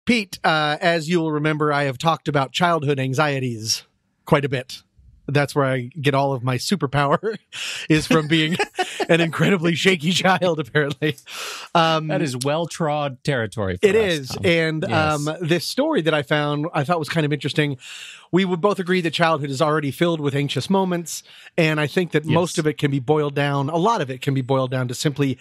Pete, as you'll remember, I have talked about childhood anxieties quite a bit. That's where I get all of my superpower, is from being an incredibly shaky child, apparently. That is well-trod territory for It us, is. Tom. And Yes. this story that I found, I thought was kind of interesting. We would both agree that childhood is already filled with anxious moments. And I think that most of it can be boiled down, a lot of it can be boiled down to simply,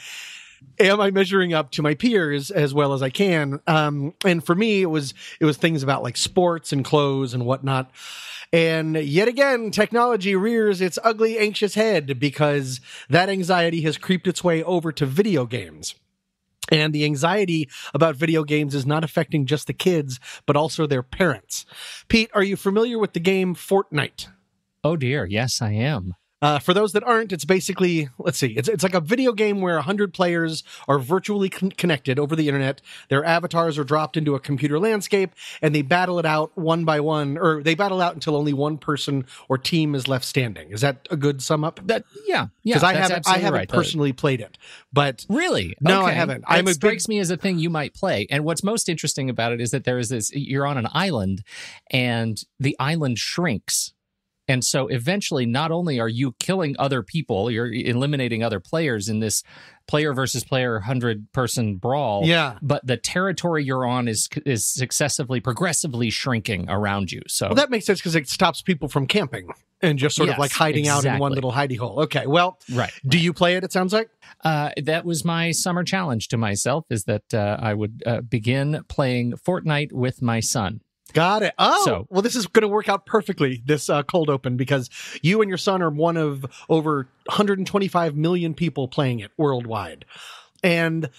am I measuring up to my peers as well as I can? And for me, it was things about like sports and clothes and whatnot. And yet again, technology rears its ugly, anxious head because that anxiety has creeped its way over to video games. And the anxiety about video games is not affecting just the kids, but also their parents. Pete, are you familiar with the game Fortnite? Oh, dear. Yes, I am. For those that aren't, it's basically, let's see, it's like a video game where 100 players are virtually connected over the internet. Their avatars are dropped into a computer landscape, and they battle it out one by one, or they battle out until only one person or team is left standing. Is that a good sum up? Yeah. Because I haven't personally played it, but Really? No, Okay. I haven't. It strikes me as a thing you might play. And what's most interesting about it is that there is this, you're on an island, and the island shrinks. And so eventually, not only are you killing other people, you're eliminating other players in this player versus player 100-person brawl. Yeah. But the territory you're on is progressively shrinking around you. So Well, that makes sense because it stops people from camping and just sort of like hiding out in one little hidey hole. Okay, well, do you play it, it sounds like? That was my summer challenge to myself, is that I would begin playing Fortnite with my son. Got it. Oh, So- well, this is going to work out perfectly, this cold open, because you and your son are one of over 125 million people playing it worldwide. And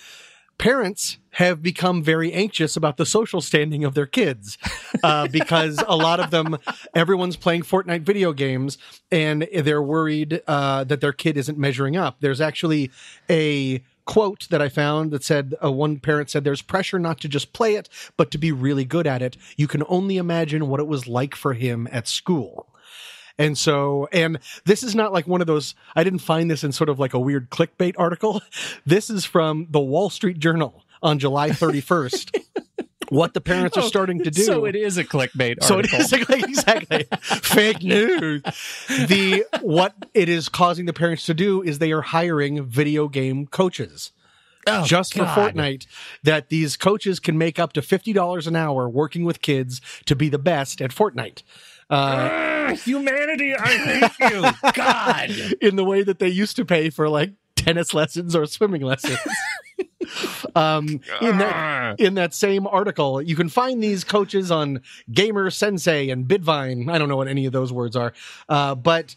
parents have become very anxious about the social standing of their kids because a lot of them, everyone's playing Fortnite video games, and they're worried that their kid isn't measuring up. There's actually a quote that I found that said, one parent said, there's pressure not to just play it, but to be really good at it. You can only imagine what it was like for him at school. And so, and this is not like one of those, I didn't find this in sort of like a weird clickbait article. This is from the Wall Street Journal on July 31st. What the parents are starting to do. So it is a clickbait article. So it is exactly fake news. What it is causing the parents to do is they are hiring video game coaches. Oh, just God. for Fortnite, that these coaches can make up to $50 an hour working with kids to be the best at Fortnite. Humanity, I hate you. God. In the way that they used to pay for like tennis lessons or swimming lessons. In that same article, you can find these coaches on Gamer Sensei and Bidvine. I don't know what any of those words are. But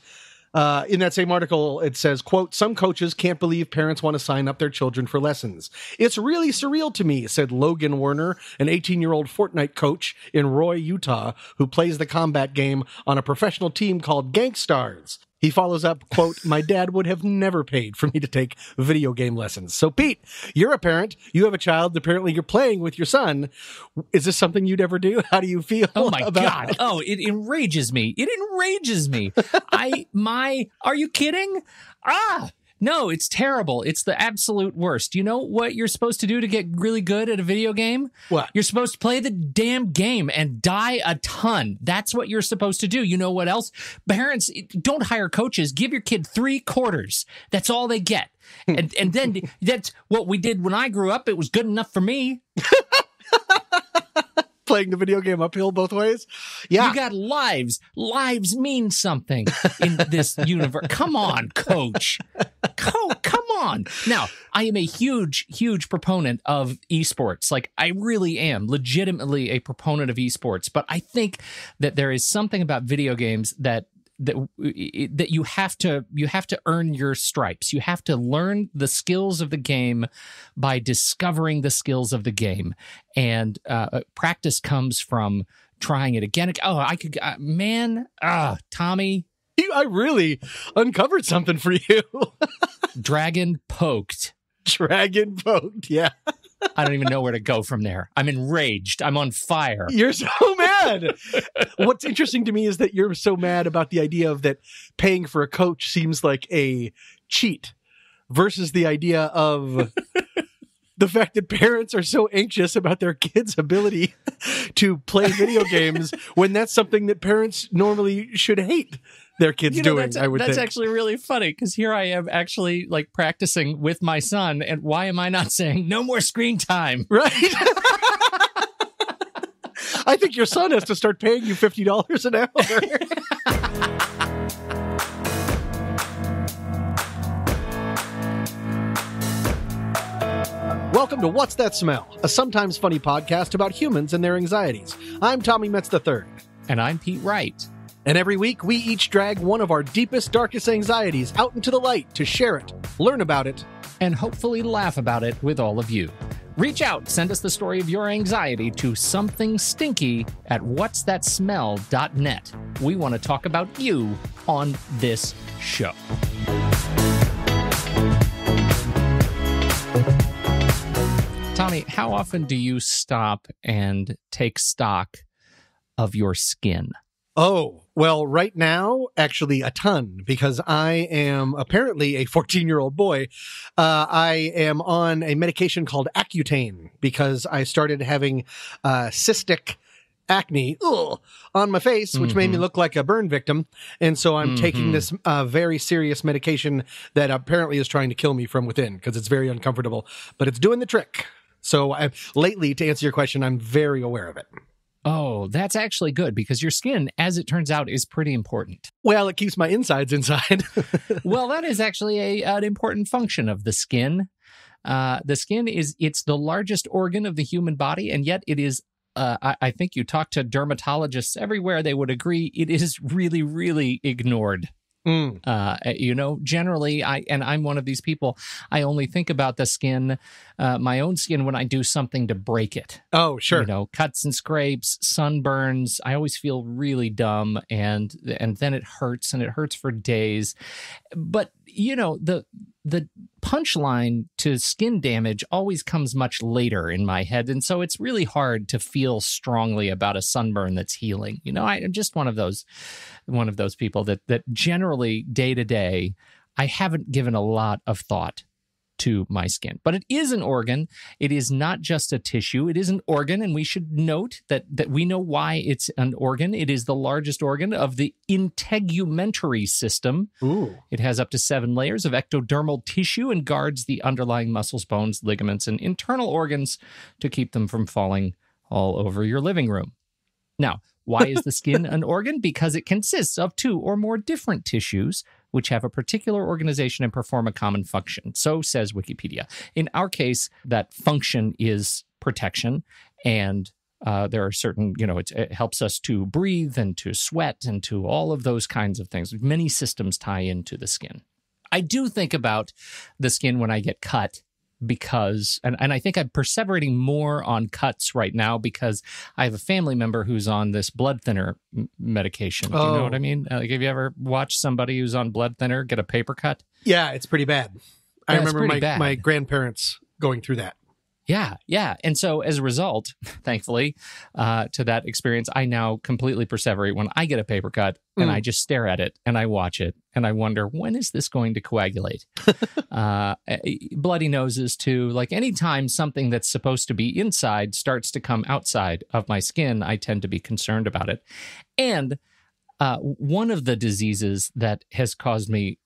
in that same article, it says, quote, some coaches can't believe parents want to sign up their children for lessons. It's really surreal to me, said Logan Werner, an 18-year-old Fortnite coach in Roy, Utah, who plays the combat game on a professional team called Gankstars. He follows up, quote, my dad would have never paid for me to take video game lessons. So, Pete, you're a parent. You have a child. Apparently, you're playing with your son. Is this something you'd ever do? How do you feel? Oh, my about God. it? Oh, it enrages me. It enrages me. Are you kidding? No, it's terrible. It's the absolute worst. You know what you're supposed to do to get really good at a video game? What? You're supposed to play the damn game and die a ton. That's what you're supposed to do. You know what else? Parents, don't hire coaches. Give your kid 3 quarters. That's all they get. And then that's what we did when I grew up. It was good enough for me. Playing the video game uphill both ways? Yeah. You got lives. Lives mean something in this universe. Come on, coach. Come on. Now, I am a huge, huge proponent of esports. Like, I really am legitimately a proponent of esports. But I think that there is something about video games that you have to earn your stripes. You have to learn the skills of the game by discovering the skills of the game, and practice comes from trying it again. Oh, I could, Tommy, I really uncovered something for you. Dragon poked. Dragon poked, yeah. I don't even know where to go from there. I'm enraged. I'm on fire. You're so mad. What's interesting to me is that you're so mad about the idea of that paying for a coach seems like a cheat versus the idea of the fact that parents are so anxious about their kids' ability to play video games when that's something that parents normally should hate their kids doing, I would think. That's actually really funny, because here I am actually like practicing with my son, and why am I not saying no more screen time? Right? I think your son has to start paying you $50 an hour. Welcome to What's That Smell, a sometimes funny podcast about humans and their anxieties. I'm Tommy Metz III. And I'm Pete Wright. And every week, we each drag one of our deepest, darkest anxieties out into the light to share it, learn about it, and hopefully laugh about it with all of you. Reach out, send us the story of your anxiety to somethingstinky@whatsthatsmell.net. We want to talk about you on this show. Tommy, how often do you stop and take stock of your skin? Oh, well, right now, actually a ton, because I am apparently a 14-year-old boy. I am on a medication called Accutane because I started having cystic acne on my face, which made me look like a burn victim. And so I'm taking this very serious medication that apparently is trying to kill me from within because it's very uncomfortable, but it's doing the trick. So lately, to answer your question, I'm very aware of it. Oh, that's actually good, because your skin, as it turns out, is pretty important. Well, it keeps my insides inside. Well, that is actually an important function of the skin. The skin it's the largest organ of the human body, and yet it is, I think you talk to dermatologists everywhere, they would agree, it is really, really ignored. Generally, I'm one of these people, I only think about the skin, my own skin, when I do something to break it. Oh, sure. Cuts and scrapes, sunburns. I always feel really dumb, and then it hurts, and it hurts for days. But, the punchline to skin damage always comes much later in my head, and so it's really hard to feel strongly about a sunburn that's healing. I'm just one of those people that generally day to day, I haven't given a lot of thought to my skin. But it is an organ. It is not just a tissue. It is an organ, and we should note that we know why it's an organ. It is the largest organ of the integumentary system. Ooh. It has up to 7 layers of ectodermal tissue and guards the underlying muscles, bones, ligaments, and internal organs to keep them from falling all over your living room. Now, why is the skin an organ? Because it consists of 2 or more different tissues which have a particular organization and perform a common function. So says Wikipedia. In our case, that function is protection, and there are certain, it helps us to breathe and to sweat and to all of those kinds of things. Many systems tie into the skin. I do think about the skin when I get cut, because, and I think I'm perseverating more on cuts right now because I have a family member who's on this blood thinner medication. Do you know what I mean? Have you ever watched somebody who's on blood thinner get a paper cut? Yeah, it's pretty bad. I remember my grandparents going through that. Yeah. And so as a result, thankfully, to that experience, I now completely perseverate when I get a paper cut, and I just stare at it and I watch it and I wonder, when is this going to coagulate? Bloody noses too. Like anytime something that's supposed to be inside starts to come outside of my skin, I tend to be concerned about it. And one of the diseases that has caused me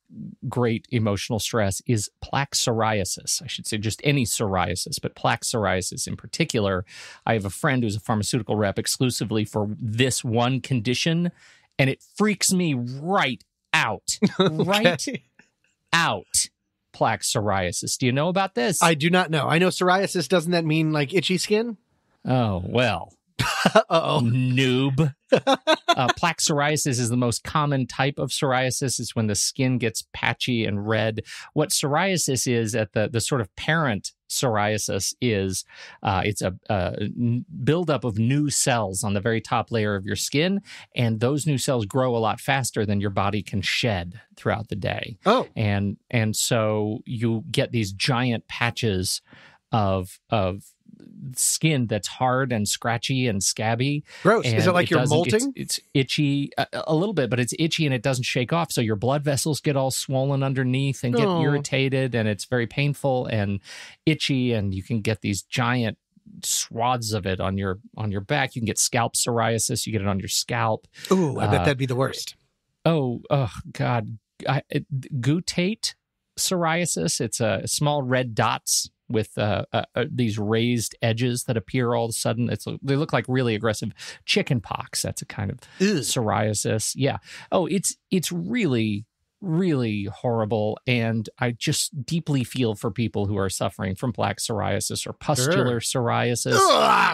great emotional stress is plaque psoriasis. I should say just any psoriasis, but plaque psoriasis in particular. I have a friend who's a pharmaceutical rep exclusively for this one condition, and it freaks me right out. Right out. Plaque psoriasis. Do you know about this? I do not know. I know psoriasis. Doesn't that mean like itchy skin? Oh, well. Uh-oh. Noob. Plaque psoriasis is the most common type of psoriasis. It's when the skin gets patchy and red. What psoriasis is at the sort of parent psoriasis is it's a buildup of new cells on the very top layer of your skin, and those new cells grow a lot faster than your body can shed throughout the day. Oh. And so you get these giant patches of skin that's hard and scratchy and scabby. Gross. And is it like you're molting? It's itchy a little bit, but it's itchy and it doesn't shake off. So your blood vessels get all swollen underneath and get irritated, and it's very painful and itchy, and you can get these giant swaths of it on your back. You can get scalp psoriasis. You get it on your scalp. Ooh, I bet that'd be the worst. Oh God. Gutate psoriasis. It's small red dots with these raised edges that appear all of a sudden. They look like really aggressive chicken pox. That's a kind of psoriasis. Yeah. Oh, it's really, really horrible. And I just deeply feel for people who are suffering from plaque psoriasis or pustular psoriasis.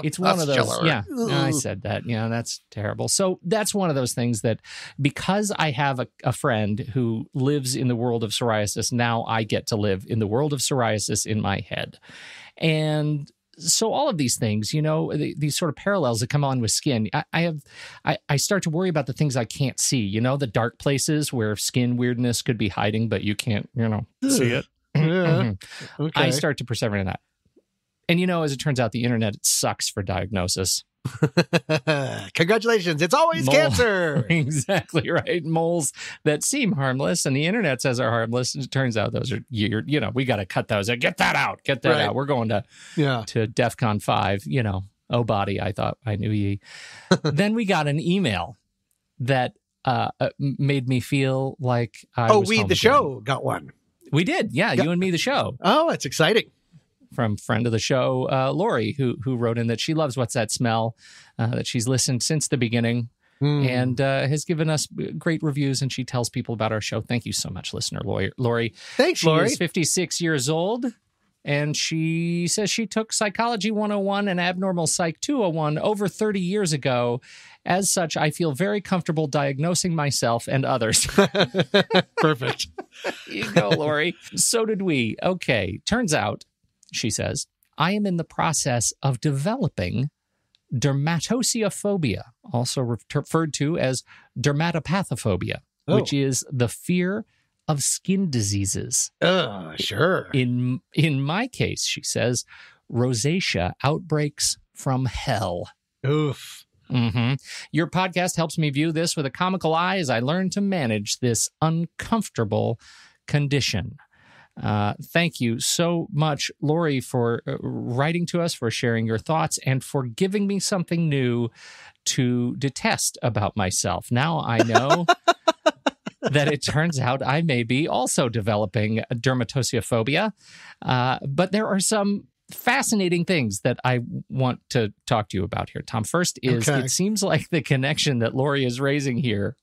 It's one of those. Yeah, I said that. Yeah, that's terrible. So that's one of those things that, because I have a friend who lives in the world of psoriasis, now I get to live in the world of psoriasis in my head. And so all of these things, these sort of parallels that come on with skin, I start to worry about the things I can't see, the dark places where skin weirdness could be hiding, but you can't, see it. Yeah. Okay. I start to persevere in that. And, as it turns out, the internet sucks for diagnosis. Congratulations. It's always cancer. Exactly right. Moles that seem harmless and the internet says are harmless. It turns out those are, we got to cut those. Get that out. Get that out. We're going to DEFCON 5, oh body. I thought I knew ye. Then we got an email that made me feel like the show got one. We did. Yeah. You and me, the show. Oh, that's exciting. From friend of the show, Lori, who wrote in that she loves What's That Smell, that she's listened since the beginning and has given us great reviews, and she tells people about our show. Thank you so much, listener Lori. Thanks, Lori. She is 56 years old, and she says she took Psychology 101 and Abnormal Psych 201 over 30 years ago. As such, I feel very comfortable diagnosing myself and others. Perfect. You go, Lori. So did we. Okay, turns out, she says, I am in the process of developing dermatociophobia, also referred to as dermatopathophobia, which is the fear of skin diseases. Sure. In my case, she says, rosacea outbreaks from hell. Oof. Mm-hmm. Your podcast helps me view this with a comical eye as I learn to manage this uncomfortable condition. Thank you so much, Lori, for writing to us, for sharing your thoughts, and for giving me something new to detest about myself. Now I know that it turns out I may be also developing dermatociophobia, but there are some fascinating things that I want to talk to you about here, Tom. First is It seems like the connection that Lori is raising here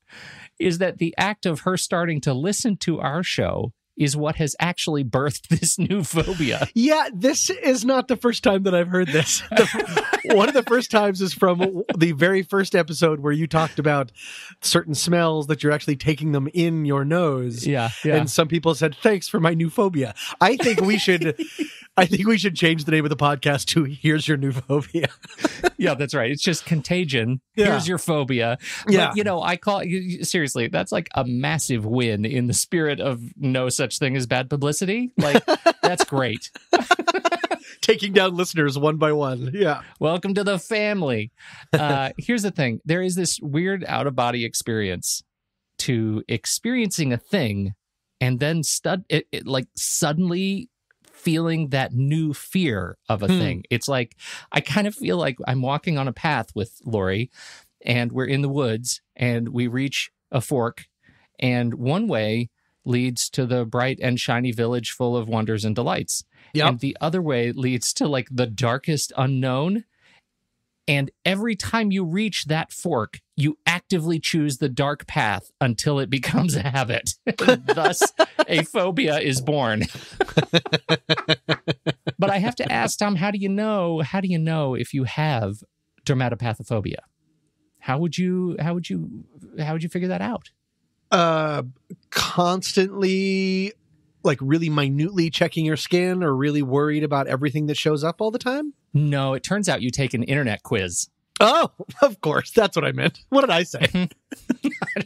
is that the act of her starting to listen to our show is what has actually birthed this new phobia. Yeah, this is not the first time that I've heard this. One of the first times is from the very first episode where you talked about certain smells that you're actually taking them in your nose. Yeah. And some people said, thanks for my new phobia. I think we should change the name of the podcast to Here's Your New Phobia. Yeah, that's right. It's just Contagion. Yeah. Here's your phobia. Yeah. But, I call seriously, that's like a massive win in the spirit of no such thing as bad publicity. Like, that's great. Taking down listeners one by one. Yeah. Welcome to the family. Here's the thing. There is this weird out-of-body experience to experiencing a thing and then suddenly feeling that new fear of a thing. It's like, I kind of feel like I'm walking on a path with Lori and we're in the woods and we reach a fork and one way leads to the bright and shiny village full of wonders and delights. Yep. And the other way leads to like the darkest unknown. And every time you reach that fork, you actively choose the dark path until it becomes a habit. Thus, a phobia is born. But I have to ask, Tom, how do you know if you have dermatopathophobia? How would you figure that out? Constantly, like really minutely checking your skin or really worried about everything that shows up all the time? No, it turns out you take an internet quiz. Oh, of course. That's what I meant. What did I say? I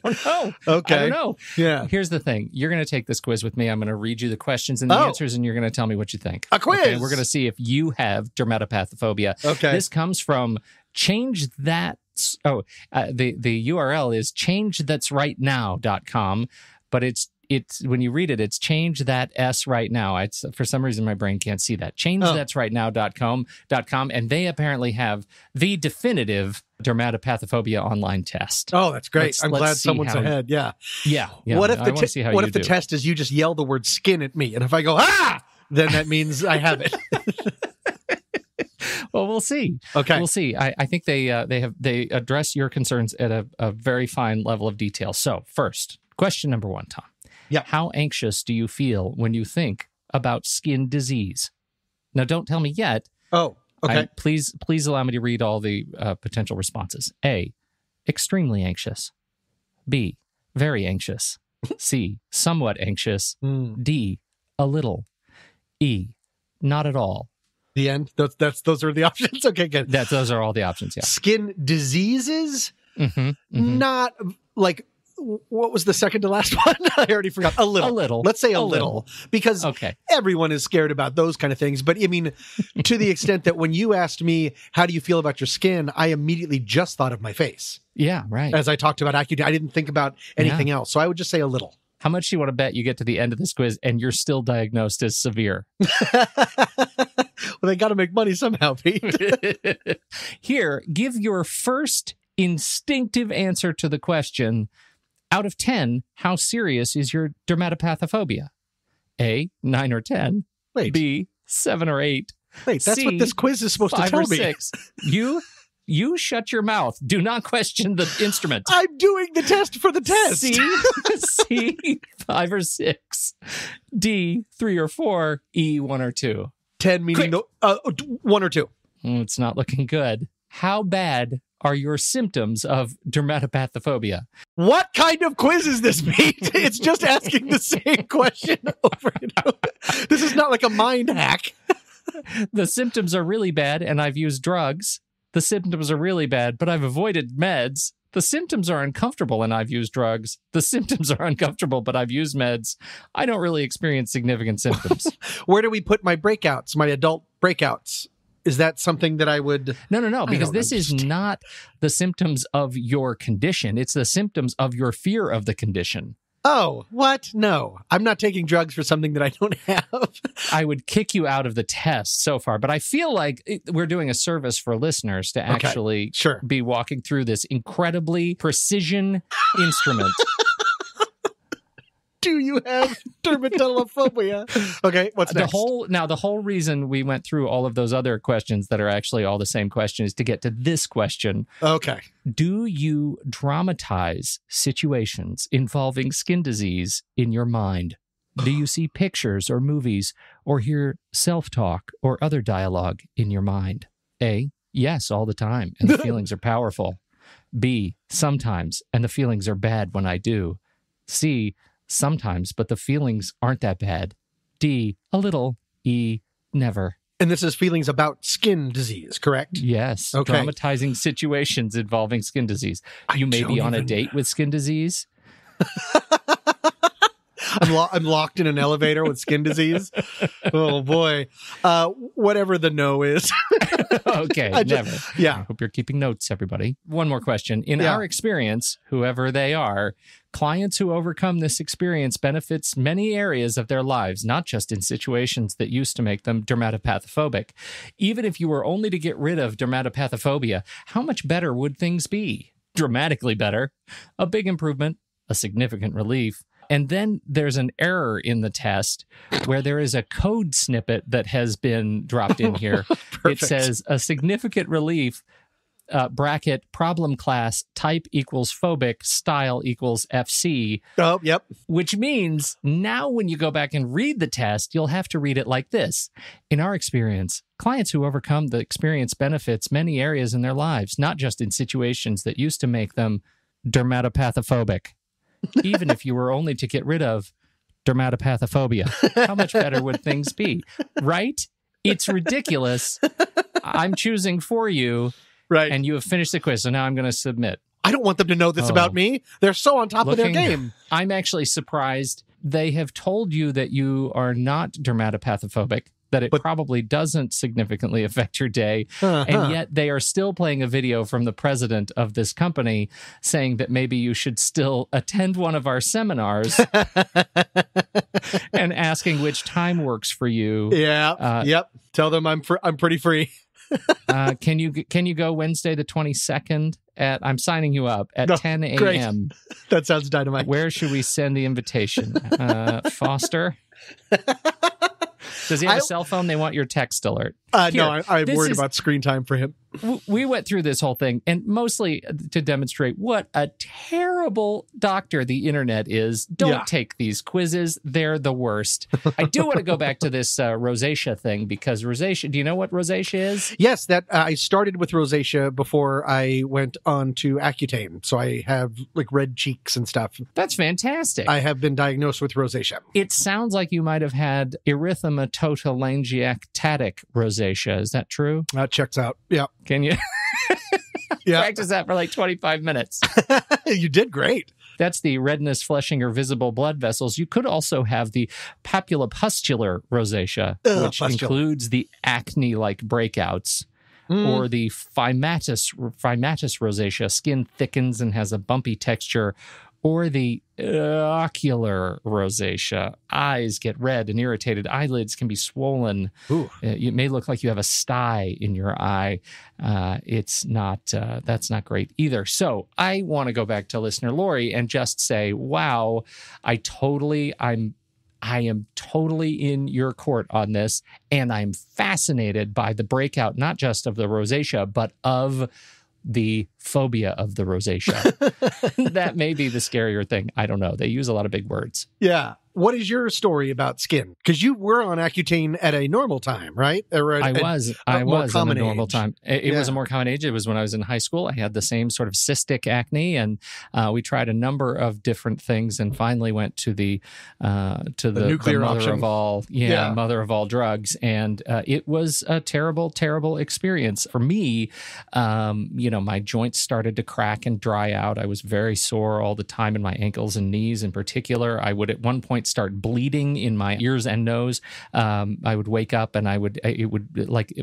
don't know. Okay. I don't know. Yeah. Here's the thing. You're going to take this quiz with me. I'm going to read you the questions and the answers, and you're going to tell me what you think. A quiz. Okay? We're going to see if you have dermatopathophobia. Okay. This comes from Change That. The URL is changethat'srightnow.com, but it's when you read it, it's change that S right now. It's for some reason my brain can't see that. Changethat'srightnow.com, and they apparently have the definitive dermatopathophobia online test. Oh, that's great. I'm glad someone's ahead. Yeah. Yeah. What if the test is you just yell the word skin at me, and if I go then that means I have it. Well, we'll see. Okay, we'll see. I think they address your concerns at a very fine level of detail. So first, question number 1, Tom. Yeah. How anxious do you feel when you think about skin disease? Now, don't tell me yet. Oh, okay. Please allow me to read all the potential responses. A, extremely anxious. B, very anxious. C, somewhat anxious. D, a little. E, not at all. The end? Those are the options? Okay, good. Those are all the options, yeah. Skin diseases? Not like... What was the second to last one? I already forgot. A little. A little. Let's say a little. Because everyone is scared about those kind of things. But I mean, to the extent that when you asked me, how do you feel about your skin? I immediately just thought of my face. Yeah, right. As I talked about Accutane, I didn't think about anything else. So I would just say a little. How much do you want to bet you get to the end of this quiz and you're still diagnosed as severe? Well, they got to make money somehow, Pete. Here, give your first instinctive answer to the question. Out of 10, how serious is your dermatopathophobia? A, 9 or 10. Wait. B, 7 or 8. Wait, that's C, what this quiz is supposed to 5 tell or me. 6. You shut your mouth. Do not question the instrument. I'm doing the test for the test. C, 5 or 6. D, 3 or 4. E, 1 or 2. 10 meaning 1 or 2. It's not looking good. How bad are your symptoms of dermatopathophobia? What kind of quiz is this, Pete? It's just asking the same question over and over. This is not like a mind hack. The symptoms are really bad, and I've used drugs. The symptoms are really bad, but I've avoided meds. The symptoms are uncomfortable, and I've used drugs. The symptoms are uncomfortable, but I've used meds. I don't really experience significant symptoms. Where do we put my breakouts, my adult breakouts? Is that something that I would... No, because this is not the symptoms of your condition. It's the symptoms of your fear of the condition. Oh, what? No, I'm not taking drugs for something that I don't have. I would kick you out of the test so far, but I feel like we're doing a service for listeners to actually be walking through this incredibly precision instrument. Do you have dermatolophobia? Okay, what's next? The whole reason we went through all of those other questions that are actually all the same question is to get to this question. Okay. Do you dramatize situations involving skin disease in your mind? Do you see pictures or movies or hear self-talk or other dialogue in your mind? A, yes, all the time, and the feelings are powerful. B, sometimes, and the feelings are bad when I do. C, sometimes, but the feelings aren't that bad. D, a little. E, never. And this is feelings about skin disease, correct? Yes. Okay. Traumatizing situations involving skin disease. You may be on a date with skin disease. I'm locked in an elevator with skin disease. Oh, boy. Whatever the no is. Okay, never. Yeah. I hope you're keeping notes, everybody. One more question. In our experience, whoever they are, clients who overcome this experience benefits many areas of their lives, not just in situations that used to make them dermatopathophobia. Even if you were only to get rid of dermatopathophobia, how much better would things be? Dramatically better. A big improvement. A significant relief. And then there's an error in the test where there is a code snippet that has been dropped in here. It says a significant relief, bracket, problem class, type equals phobic, style equals FC. Oh, yep. Which means now when you go back and read the test, you'll have to read it like this. In our experience, clients who overcome the experience benefits many areas in their lives, not just in situations that used to make them dermatopathophobia. Even if you were only to get rid of dermatopathophobia, how much better would things be? Right? It's ridiculous. I'm choosing for you Right. And you have finished the quiz, so now I'm going to submit. I don't want them to know this about me. They're so on top of their game. I'm actually surprised. They have told you that you are not dermatopathophobic, that it probably doesn't significantly affect your day. And yet they are still playing a video from the president of this company saying that maybe you should still attend one of our seminars and asking which time works for you. Yeah. Yep. Tell them I'm pretty free. Can you go Wednesday the 22nd I'm signing you up at 10 a.m. Great. That sounds dynamite. Where should we send the invitation? Foster? Does he have a cell phone? They want your text alert. No, I'm worried about screen time for him. We went through this whole thing, and mostly to demonstrate what a terrible doctor the internet is. Don't take these quizzes. They're the worst. I do want to go back to this rosacea thing, because rosacea, do you know what rosacea is? Yes, that I started with rosacea before I went on to Accutane. So I have like red cheeks and stuff. That's fantastic. I have been diagnosed with rosacea. It sounds like you might have had erythematotolangiostatic rosacea. Is that true? That checks out. Yeah. Can you yeah. practice that for like 25 minutes? You did great. That's the redness, flushing, or visible blood vessels. You could also have the papulopustular rosacea, which includes the acne-like breakouts, or the phimosis rosacea. Skin thickens and has a bumpy texture. Or the ocular rosacea. Eyes get red and irritated. Eyelids can be swollen. It may look like you have a sty in your eye. It's not. That's not great either. So I want to go back to listener Lori and just say, wow, I am totally in your court on this, and I'm fascinated by the breakout, not just of the rosacea, but of the phobia of the rosacea. That may be the scarier thing. I don't know. They use a lot of big words. Yeah. What is your story about skin? Because you were on Accutane at a normal time, right? Or I was at a normal time. It was a more common age. It was when I was in high school. I had the same sort of cystic acne, and we tried a number of different things, and finally went to the nuclear mother option. Of all, mother of all drugs, and it was a terrible, terrible experience for me. My joints started to crack and dry out. I was very sore all the time in my ankles and knees, in particular. I would at one point start bleeding in my ears and nose. I would wake up and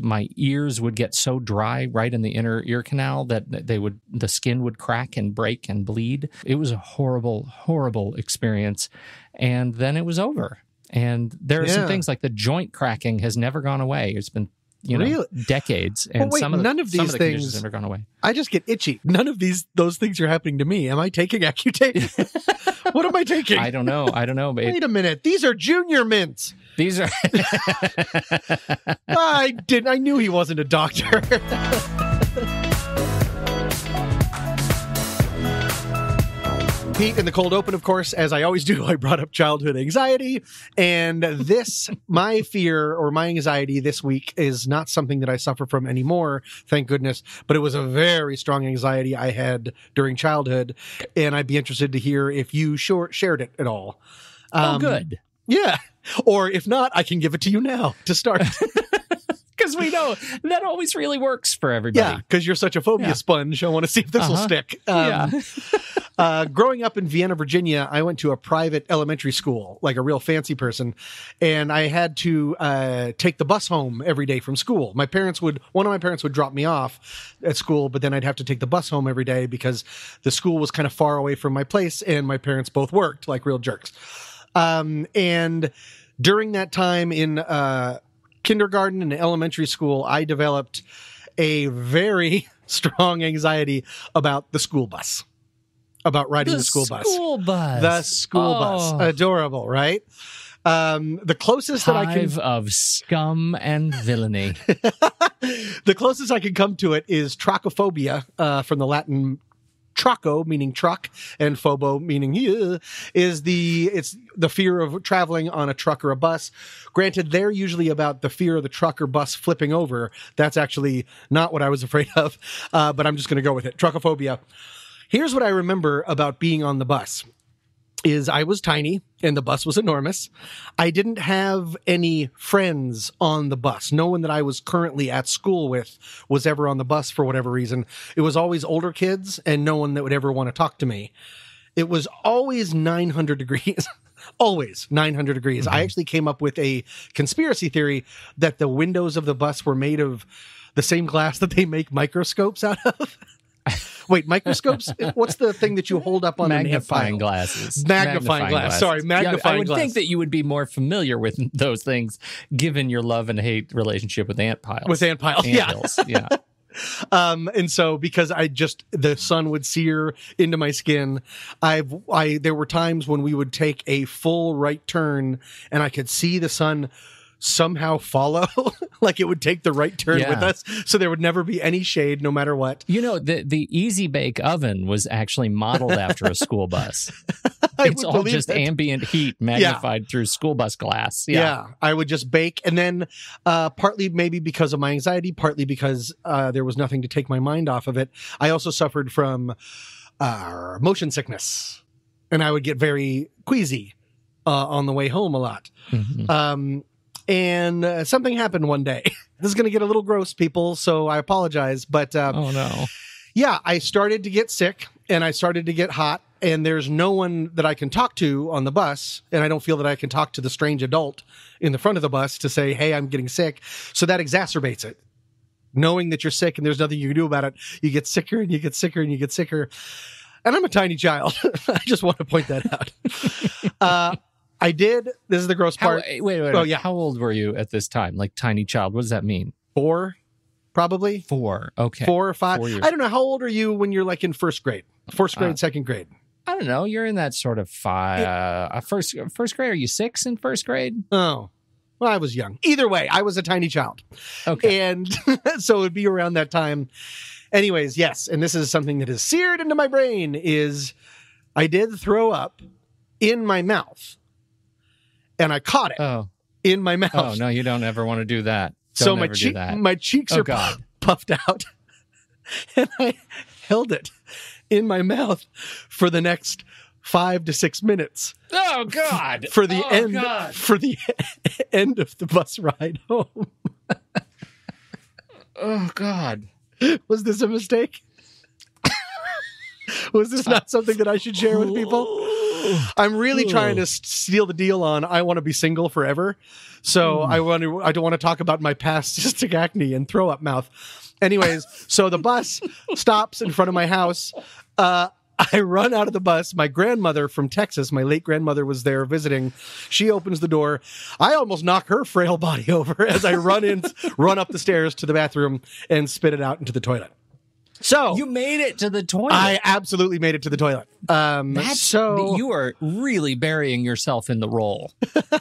my ears would get so dry right in the inner ear canal that the skin would crack and break and bleed. It was a horrible, horrible experience. And then it was over. And there are some things like the joint cracking has never gone away. It's been decades, and none of these things have never gone away. I just get itchy. None of those things are happening to me. Am I taking Accutane? What am I taking? I don't know. But wait a minute. These are junior mints. These are. I knew he wasn't a doctor. Pete, in the cold open, of course, as I always do, I brought up childhood anxiety. And my fear or my anxiety this week is not something that I suffer from anymore, thank goodness. But it was a very strong anxiety I had during childhood. And I'd be interested to hear if you shared it at all. Good. Yeah. Or if not, I can give it to you now to start. Because we know that always really works for everybody. Yeah, because you're such a phobia sponge. I want to see if this will stick. Growing up in Vienna, Virginia, I went to a private elementary school, like a real fancy person, and I had to take the bus home every day from school. One of my parents would drop me off at school, but then I'd have to take the bus home every day because the school was kind of far away from my place, and my parents both worked like real jerks. And during that time in kindergarten and elementary school, I developed a very strong anxiety about the school bus, about riding the school bus. The school bus. Adorable, right? The closest that I can... Hive of scum and villainy. The closest I can come to it is trochophobia, from the Latin trocho, meaning truck, and phobo, meaning it's the fear of traveling on a truck or a bus. Granted, they're usually about the fear of the truck or bus flipping over. That's actually not what I was afraid of, but I'm just going to go with it. Trochophobia. Here's what I remember about being on the bus. is I was tiny and the bus was enormous. I didn't have any friends on the bus. No one that I was currently at school with was ever on the bus for whatever reason. It was always older kids and no one that would ever want to talk to me. It was always 900 degrees. Always 900 degrees. I actually came up with a conspiracy theory that the windows of the bus were made of the same glass that they make microscopes out of. Wait, microscopes? What's the thing that you hold up on magnifying glasses? Magnifying glass. Sorry, magnifying glass. I would think that you would be more familiar with those things, given your love and hate relationship with ant piles. With ant piles, yeah. And so because the sun would sear into my skin, there were times when we would take a full right turn and I could see the sun somehow follow, like it would take the right turn with us, so there would never be any shade no matter what. You know, the Easy Bake Oven was actually modeled after a school bus. It's all just ambient heat magnified through school bus glass. Yeah, I would just bake, and then partly maybe because of my anxiety, partly because there was nothing to take my mind off of it, I also suffered from motion sickness, and I would get very queasy on the way home a lot. And something happened one day. This is going to get a little gross, people, so I apologize. But oh no, yeah, I started to get sick and I started to get hot, and there's no one that I can talk to on the bus, and I don't feel that I can talk to the strange adult in the front of the bus to say, "Hey, I'm getting sick." So that exacerbates it. Knowing that you're sick and there's nothing you can do about it, you get sicker and you get sicker and you get sicker. And I'm a tiny child. I just want to point that out. I did. This is the gross part. Wait. Oh, yeah. How old were you at this time? Like tiny child. What does that mean? 4, probably. 4. Okay. 4 or 5. 4 years. I don't know. How old are you when you're like in first grade? First grade, second grade? I don't know. You're in that sort of first grade. Are you 6 in first grade? Oh, well, I was young. Either way, I was a tiny child. Okay. And so it would be around that time. Anyways, yes. And this is something that is seared into my brain is I did throw up in my mouth. And I caught it in my mouth. Oh, no, you don't ever want to do that. My cheeks are puffed out. And I held it in my mouth for the next 5 to 6 minutes. Oh, God. For the end of the bus ride home. Oh, God. Was this a mistake? Was this not something that I should share with people? I'm really trying to steal the deal on I want to be single forever. So I don't want to talk about my past cystic acne and throw up mouth. Anyways, so the bus stops in front of my house. I run out of the bus. My grandmother from Texas, my late grandmother, was there visiting. She opens the door. I almost knock her frail body over as I run up the stairs to the bathroom and spit it out into the toilet. So you made it to the toilet. I absolutely made it to the toilet. You are really burying yourself in the role.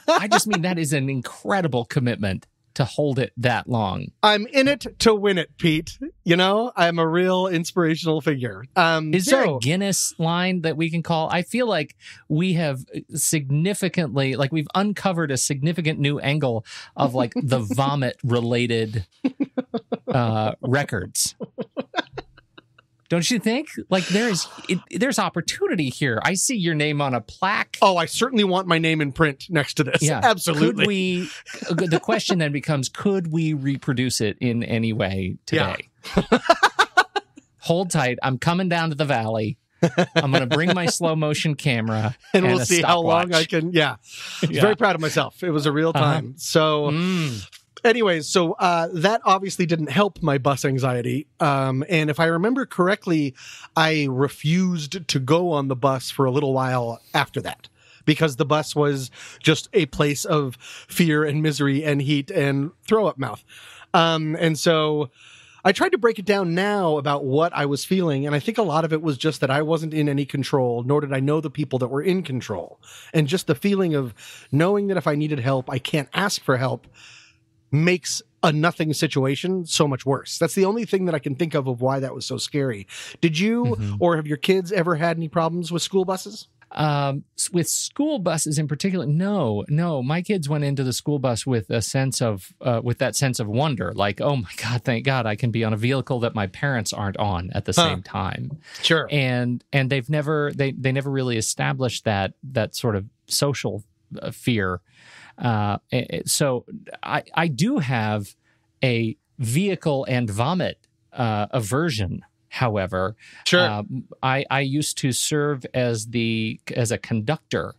I just mean that is an incredible commitment to hold it that long. I'm in it to win it, Pete. You know, I'm a real inspirational figure. Is there a Guinness line that we can call? I feel like we have significantly, like we've uncovered a significant new angle of like the vomit related records. Don't you think? Like there's opportunity here. I see your name on a plaque. Oh, I certainly want my name in print next to this. Yeah, absolutely. The question then becomes, could we reproduce it in any way today? Yeah. Hold tight. I'm coming down to the valley. I'm going to bring my slow motion camera and we'll see how long I can. Yeah. Very proud of myself. It was a real time. So anyways, so that obviously didn't help my bus anxiety. And if I remember correctly, I refused to go on the bus for a little while after that because the bus was just a place of fear and misery and heat and throw up mouth. And so I tried to break it down now about what I was feeling. And I think a lot of it was just that I wasn't in any control, nor did I know the people that were in control. And just the feeling of knowing that if I needed help, I can't ask for help makes a nothing situation so much worse. That's the only thing that I can think of why that was so scary. Did you or have your kids ever had any problems with school buses? With school buses in particular, no. My kids went into the school bus with a sense of, with that sense of wonder, like, oh my God, thank God I can be on a vehicle that my parents aren't on at the same time. Sure. And they've never, they never really established that sort of social fear. So I do have a vehicle and vomit aversion. However, sure. I used to serve as a conductor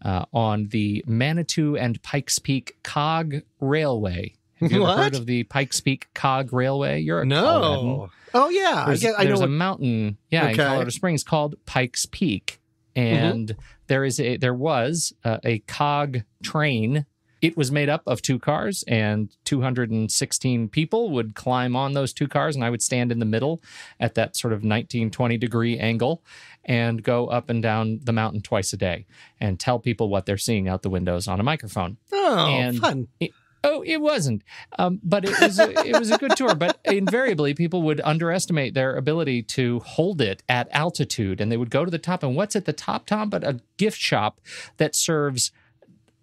on the Manitou and Pikes Peak Cog Railway. Have you ever heard of the Pikes Peak Cog Railway? You're a Coloradan. Oh yeah, There's a mountain, in Colorado Springs called Pikes Peak, and there was a cog train. It was made up of 2 cars, and 216 people would climb on those 2 cars, and I would stand in the middle at that sort of 19-20 degree angle and go up and down the mountain twice a day and tell people what they're seeing out the windows on a microphone. Oh, fun. It wasn't, but it was a good tour. But invariably, people would underestimate their ability to hold it at altitude, and they would go to the top. And what's at the top, Tom? But a gift shop that serves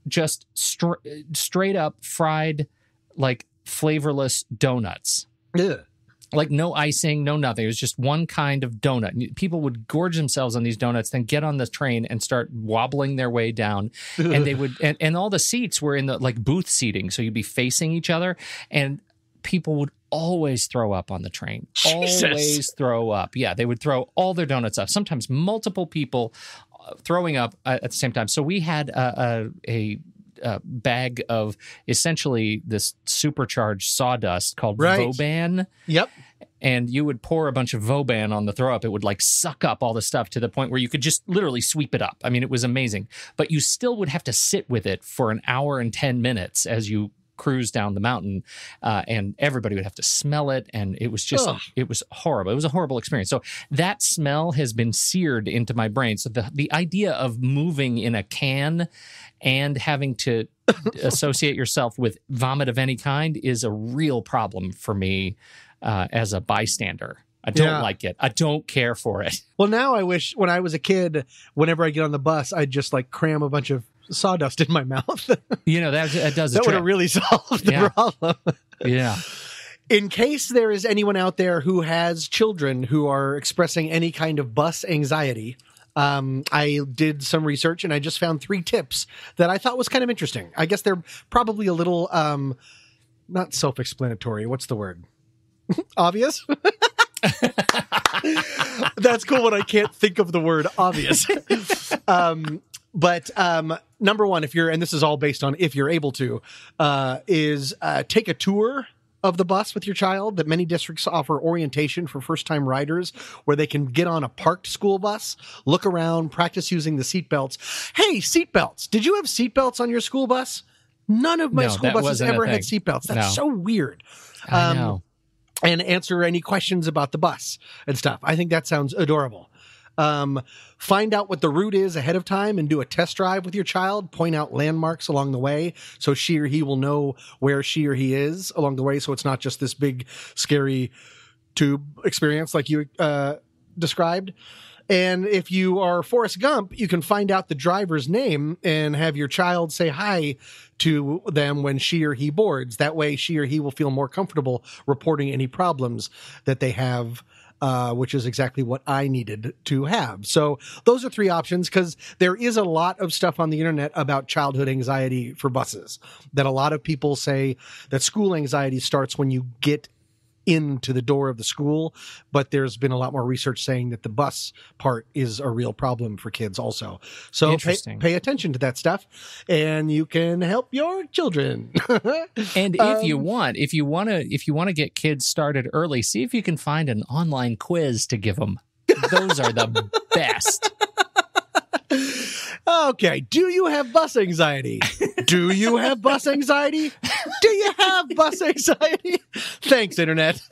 just straight up fried, like flavorless donuts. Yeah. Like no icing, no nothing. It was just one kind of donut. People would gorge themselves on these donuts, then get on the train and start wobbling their way down. And they would, and all the seats were in the like booth seating. So you'd be facing each other, and people would always throw up on the train. Jesus. Always throw up. Yeah. They would throw all their donuts up. Sometimes multiple people throwing up at the same time. So we had a bag of essentially this supercharged sawdust called Voban. Yep. And you would pour a bunch of Voban on the throw up. It would like suck up all the stuff to the point where you could just literally sweep it up. I mean, it was amazing. But you still would have to sit with it for an hour and 10 minutes as you cruise down the mountain, and everybody would have to smell it, and it was just it was horrible. It was a horrible experience. So that smell has been seared into my brain. So the idea of moving in a can and having to associate yourself with vomit of any kind is a real problem for me as a bystander. I don't like it. I don't care for it. Well, now I wish when I was a kid, whenever I get on the bus, I'd just like cram a bunch of sawdust in my mouth. That does the that would have really solved the problem. Yeah. In case there is anyone out there who has children who are expressing any kind of bus anxiety, I did some research and I just found 3 tips that I thought was kind of interesting. I guess they're probably a little, not self-explanatory. What's the word? Obvious? That's cool when I can't think of the word obvious. But number one, and this is all based on if you're able to, is take a tour of the bus with your child. That many districts offer orientation for first-time riders where they can get on a parked school bus, look around, practice using the seatbelts. Hey, seatbelts. Did you have seatbelts on your school bus? None of my school buses ever had seatbelts. That's so weird. I know. And answer any questions about the bus and stuff. I think that sounds adorable. Find out what the route is ahead of time and do a test drive with your child. Point out landmarks along the way so she or he will know where she or he is along the way. So it's not just this big, scary tube experience like you described. And if you are Forrest Gump, you can find out the driver's name and have your child say hi to them when she or he boards. That way she or he will feel more comfortable reporting any problems that they have, which is exactly what I needed to have. So those are 3 options, because there is a lot of stuff on the internet about childhood anxiety for buses, that a lot of people say that school anxiety starts when you get into the door of the school, but there's been a lot more research saying that the bus part is a real problem for kids also. So pay attention to that stuff and you can help your children. And if you want to get kids started early, see if you can find an online quiz to give them. Those are the best. Okay. Do you have bus anxiety? Do you have bus anxiety? Do you have bus anxiety? Thanks, Internet.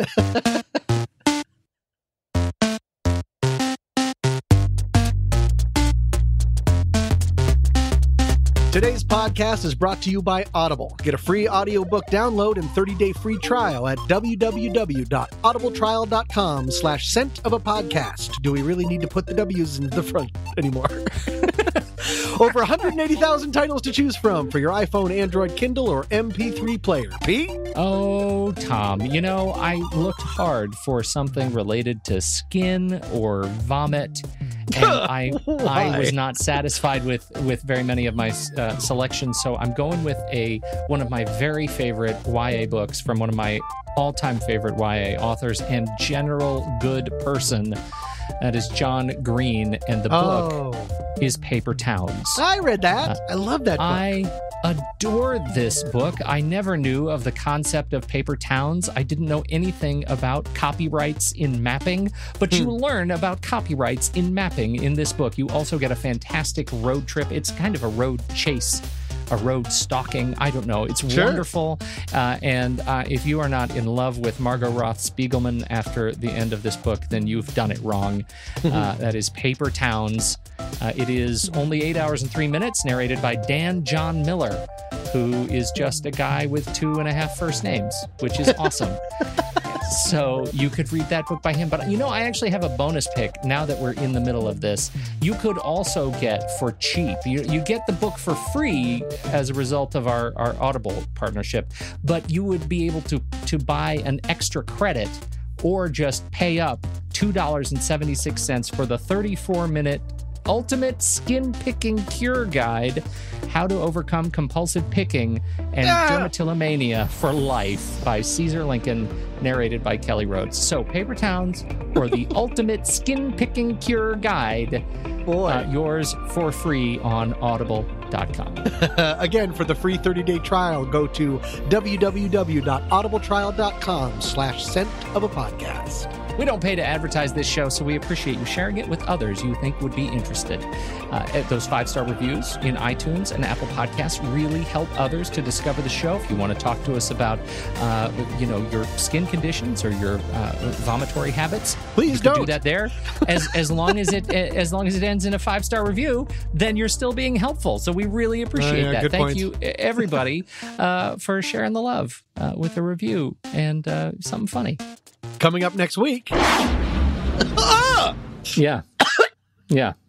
Today's podcast is brought to you by Audible. Get a free audiobook download and 30-day free trial at www.audibletrial.com/scent of a podcast. Do we really need to put the W's in the front anymore? Over 180,000 titles to choose from for your iPhone, Android, Kindle, or MP3 player. Pete? Oh, Tom, I looked hard for something related to skin or vomit, and I was not satisfied with very many of my selections, so I'm going with one of my very favorite YA books from one of my all-time favorite YA authors and general good person. That is John Green, and the book is Paper Towns. I read that. I love that book. I adored this book. I never knew of the concept of paper towns. I didn't know anything about copyrights in mapping, but you learn about copyrights in mapping in this book. You also get a fantastic road trip. It's kind of a road chase, a road stalking. I don't know. It's wonderful. And if you are not in love with Margot Roth Spiegelman after the end of this book, then you've done it wrong. That is Paper Towns. It is only 8 hours and 3 minutes, narrated by Dan John Miller, who is just a guy with 2.5 first names, which is awesome. So you could read that book by him. But, I actually have a bonus pick now that we're in the middle of this. You could also get for cheap. You get the book for free as a result of our Audible partnership, but you would be able to buy an extra credit or just pay up $2.76 for the 34-minute Ultimate Skin Picking Cure Guide, How to Overcome Compulsive Picking and Dermatillomania for Life by Caesar Lincoln, narrated by Kelly Rhodes. So Paper Towns or the Ultimate Skin Picking Cure Guide, yours for free on audible.com. Again, for the free 30-day trial, go to www.audibletrial.com/scent-of-a-podcast. We don't pay to advertise this show, so we appreciate you sharing it with others you think would be interested. Those 5-star reviews in iTunes and Apple Podcasts really help others to discover the show. If you want to talk to us about, your skin conditions or your vomitory habits, please do that there. As long as it ends in a 5-star review, then you're still being helpful. So we really appreciate that. Thank you, everybody, for sharing the love with a review and something funny. Coming up next week. Yeah.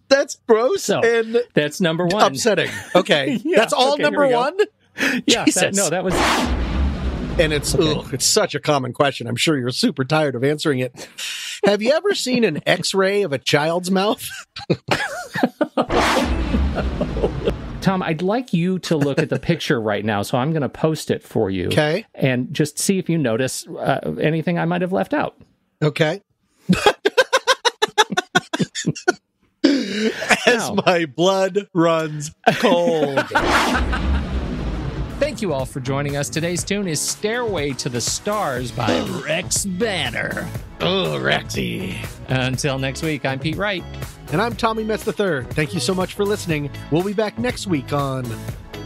That's gross. So, and that's number one. Upsetting. Okay. That's all number one? Yeah. That was... And it's such a common question. I'm sure you're super tired of answering it. Have you ever seen an X-ray of a child's mouth? Tom, I'd like you to look at the picture right now, so I'm going to post it for you. Okay. And just see if you notice anything I might have left out. Okay. As my blood runs cold. Thank you all for joining us. Today's tune is Stairway to the Stars by Rex Banner. Oh, Rexy. Until next week, I'm Pete Wright. And I'm Tommy Metz III. Thank you so much for listening. We'll be back next week on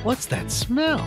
What's That Smell?